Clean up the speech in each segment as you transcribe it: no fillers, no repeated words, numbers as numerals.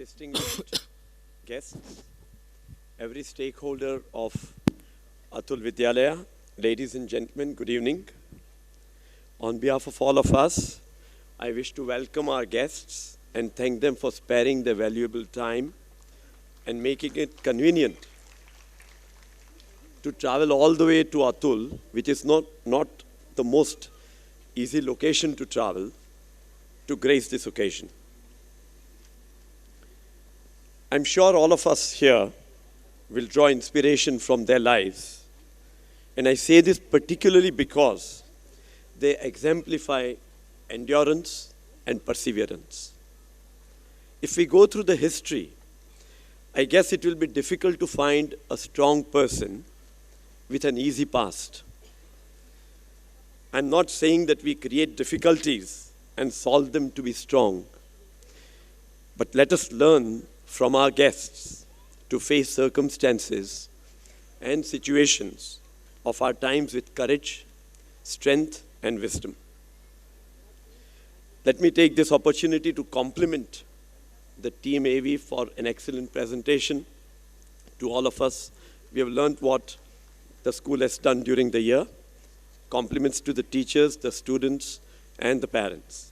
distinguished guests, every stakeholder of Atul Vidyalaya, ladies and gentlemen, good evening. On behalf of all of us, I wish to welcome our guests and thank them for sparing their valuable time and making it convenient to travel all the way to Atul, which is not the most easy location to travel, to grace this occasion. I'm sure all of us here will draw inspiration from their lives. And I say this particularly because they exemplify endurance and perseverance. If we go through the history, I guess it will be difficult to find a strong person with an easy past. I'm not saying that we create difficulties and solve them to be strong, but let us learn from our guests to face circumstances and situations of our times with courage, strength, and wisdom. Let me take this opportunity to compliment the Team AV for an excellent presentation. To all of us, we have learned what the school has done during the year. Compliments to the teachers, the students, and the parents.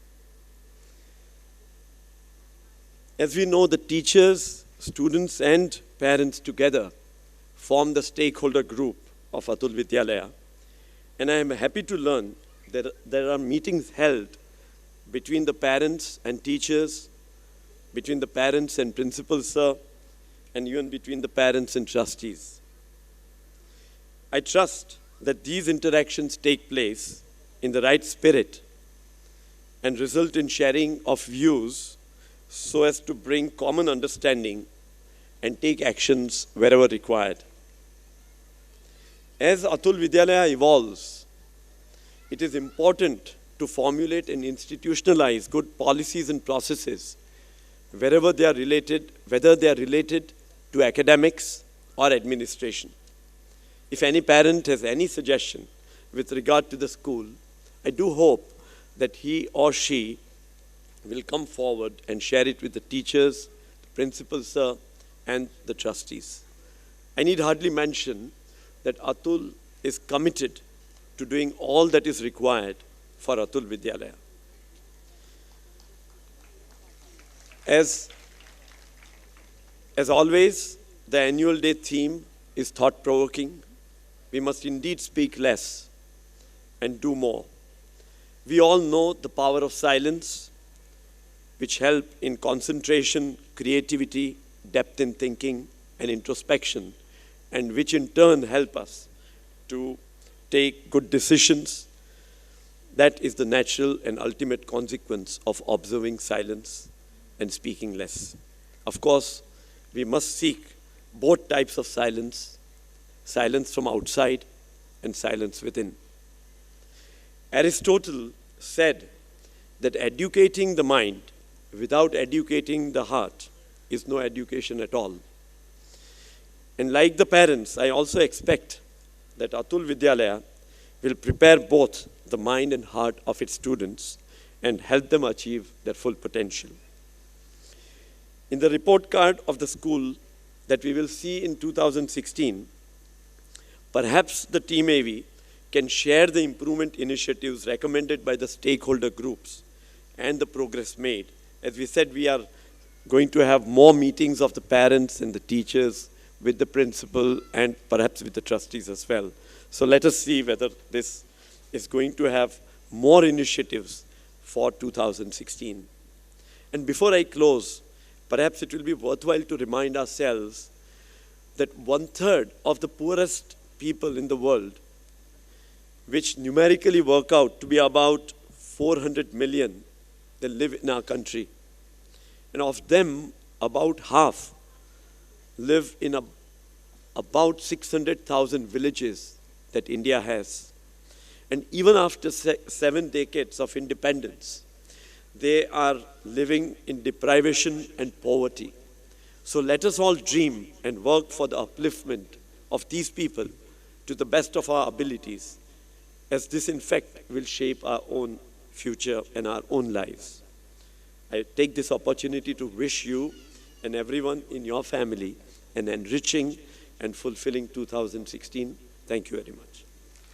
As we know, the teachers, students, and parents together form the stakeholder group of Atul Vidyalaya. And I am happy to learn that there are meetings held between the parents and teachers, between the parents and principal sir, and even between the parents and trustees. I trust that these interactions take place in the right spirit and result in sharing of views so as to bring common understanding and take actions wherever required. As Atul Vidyalaya evolves, it is important to formulate and institutionalize good policies and processes wherever they are related, whether they are related to academics or administration. If any parent has any suggestion with regard to the school, I do hope that he or she will come forward and share it with the teachers, the principal sir, and the trustees. I need hardly mention that Atul is committed to doing all that is required for Atul Vidyalaya. As always, the annual day theme is thought-provoking. We must indeed speak less and do more. We all know the power of silence, which help in concentration, creativity, depth in thinking, and introspection, and which in turn help us to take good decisions. That is the natural and ultimate consequence of observing silence and speaking less. Of course, we must seek both types of silence, silence from outside and silence within. Aristotle said that educating the mind without educating the heart is no education at all. And like the parents, I also expect that Atul Vidyalaya will prepare both the mind and heart of its students and help them achieve their full potential. In the report card of the school that we will see in 2016, perhaps the Team AV can share the improvement initiatives recommended by the stakeholder groups and the progress made. As we said, we are going to have more meetings of the parents and the teachers with the principal and perhaps with the trustees as well. So let us see whether this is going to have more initiatives for 2016. And before I close, perhaps it will be worthwhile to remind ourselves that 1/3 of the poorest people in the world, which numerically work out to be about 400 million, they live in our country. And of them, about half live in about 600,000 villages that India has. And even after 7 decades of independence, they are living in deprivation and poverty. So let us all dream and work for the upliftment of these people to the best of our abilities, as this in fact will shape our own future and our own lives. I take this opportunity to wish you and everyone in your family an enriching and fulfilling 2016. Thank you very much.